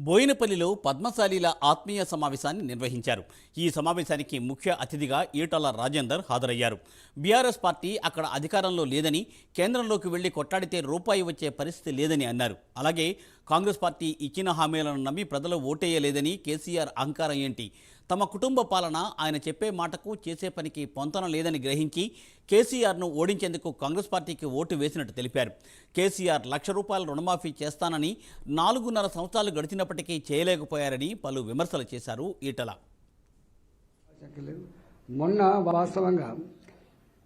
బోయినపల్లిలో పద్మశాలీల ఆత్మీయ సమావేశాన్ని నిర్వహించారు. ఈ సమావేశానికి ముఖ్య అతిథిగా ఈటల రాజేందర్ హాజరయ్యారు. బీఆర్ఎస్ పార్టీ అక్కడ అధికారంలో లేదని, కేంద్రంలోకి వెళ్లి కొట్టాడితే రూపాయి వచ్చే పరిస్థితి లేదని అన్నారు. అలాగే కాంగ్రెస్ పార్టీ ఇచ్చిన హామీలను నమ్మి ప్రజలు ఓటేయలేదని కేసీఆర్ అహంకారం ఏంటి, తమ కుటుంబ పాలన ఆయన చెప్పే మాటకు చేసే పనికి పొంతన లేదని గ్రహించి కేసీఆర్ను ఓడించేందుకు కాంగ్రెస్ పార్టీకి ఓటు వేసినట్టు తెలిపారు. కేసీఆర్ ₹1,00,000 రుణమాఫీ చేస్తానని 4.5 సంవత్సరాలు గడిచినప్పటికీ చేయలేకపోయారని పలు విమర్శలు చేశారు ఈటల. మొన్న వాస్తవంగా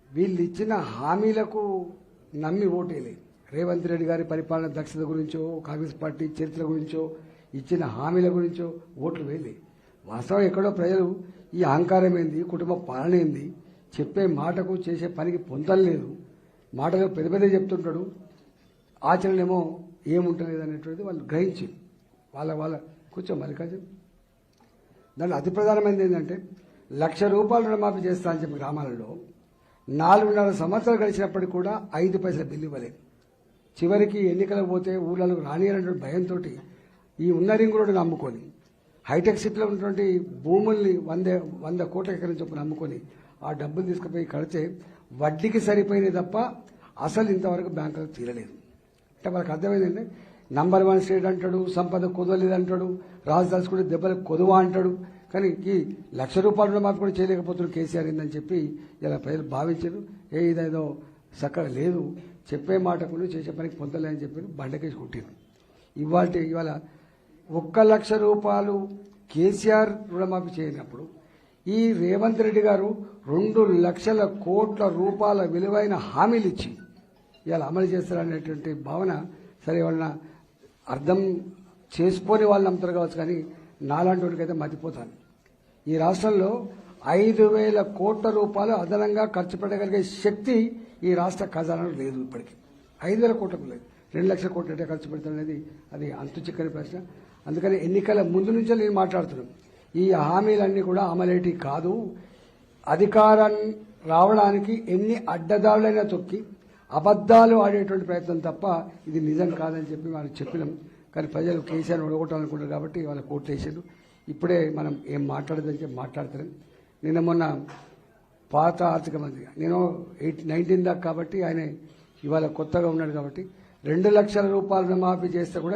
వీళ్ళు ఇచ్చిన హామీలకు నమ్మి ఓటేయలేదు. రేవంత్ రెడ్డి గారి పరిపాలన దక్షత గురించో, కాంగ్రెస్ పార్టీ చరిత్ర గురించో, ఇచ్చిన హామీల గురించో ఓట్లు వేయలేదు. వాస్తవం ఎక్కడో ప్రజలు ఈ అహంకారం ఏంది, కుటుంబ పాలన ఏంది, చెప్పే మాటకు చేసే పనికి పొందలేదు. మాటలు పెద్ద పెద్ద చెప్తుంటాడు, ఆచరణేమో ఏముంటలేదు అనేటువంటిది వాళ్ళు గ్రహించి వాళ్ళ కూర్చో మల్లికార్జున్. దాంట్లో అతి ప్రధానమైనది ఏంటంటే ₹1,00,000 రుణమాఫీ చేస్తా అని చెప్పి గ్రామాలలో 4.5 సంవత్సరాలు గడిచినప్పటికీ కూడా 5 పైసల బిల్లు ఇవ్వలేదు. చివరికి ఎన్నికలకు పోతే ఊళ్ళలో రానియనటువంటి భయంతో ఈ ఉన్న రింగ్ రోడ్డు నమ్ముకొని, హైటెక్ సిటీలో ఉన్నటువంటి భూముల్ని 100 కోట్ల ఎకరం చొప్పున నమ్ముకొని ఆ డబ్బులు తీసుకుపోయి కడితే వడ్డీకి సరిపోయినాయి తప్ప అసలు ఇంతవరకు బ్యాంకులకు తీరలేదు. అంటే వాళ్ళకి అర్థమైందంటే నంబర్ 1 స్టేట్ అంటాడు, సంపద కొదవలేదు అంటాడు, రాజదాసుకుంటే దెబ్బలకు కొదువా అంటాడు. కానీ ఈ ₹1,00,000 రుణమాఫీ కూడా చేయలేకపోతున్నారు కేసీఆర్ ఏందని చెప్పి ఇలా ప్రజలు భావించారు. ఇదేదో చక్కగా లేదు, చెప్పే మాటకు చేసే పనికి పొందలే అని చెప్పి బండకేసి కొట్టారు. ఇవాళ ₹1,00,000 కేసీఆర్ రుణమాఫీ చేయనప్పుడు ఈ రేవంత్ రెడ్డి గారు ₹2,00,000 కోట్ల విలువైన హామీలు ఇచ్చి ఇవాళ అమలు చేస్తారనేటువంటి భావన సరే వాళ్ళ అర్థం చేసుకొని వాళ్ళు నమ్ముతారు కావచ్చు, కానీ నాలాంటి వాళ్ళకైతే మతిపోతాను. ఈ రాష్ట్రంలో ₹5,000 కోట్ల అదనంగా ఖర్చు పెట్టగలిగే శక్తి ఈ రాష్ట్ర ఖజానాలో లేదు. ఇప్పటికీ 5,000 కోట్లకు లేదు, 2,00,000 కోట్లు అంటే ఖర్చు పెడతాననేది అది అంతు చిక్కని ప్రశ్న. అందుకని ఎన్నికల ముందు నుంచే నేను మాట్లాడుతున్నాను, ఈ హామీలన్నీ కూడా అమలేటి కాదు. అధికారం రావడానికి ఎన్ని అడ్డదారులైనా తొక్కి అబద్దాలు ఆడేటువంటి ప్రయత్నం తప్ప ఇది నిజం కాదని చెప్పి మనం చెప్పినాం. కానీ ప్రజలు కేసీఆర్ ఓడగొట్టాలనుకుంటారు కాబట్టి వాళ్ళ కోట్లు వేసారు. ఇప్పుడే మనం ఏం మాట్లాడదని చెప్పి మాట్లాడతారు. నిన్న మొన్న పాత ఆర్థిక మంత్రి, నేను 19 దాకా కాబట్టి ఆయన ఇవాళ కొత్తగా ఉన్నాడు కాబట్టి ₹2,00,000 రుణమాఫీ చేస్తే కూడా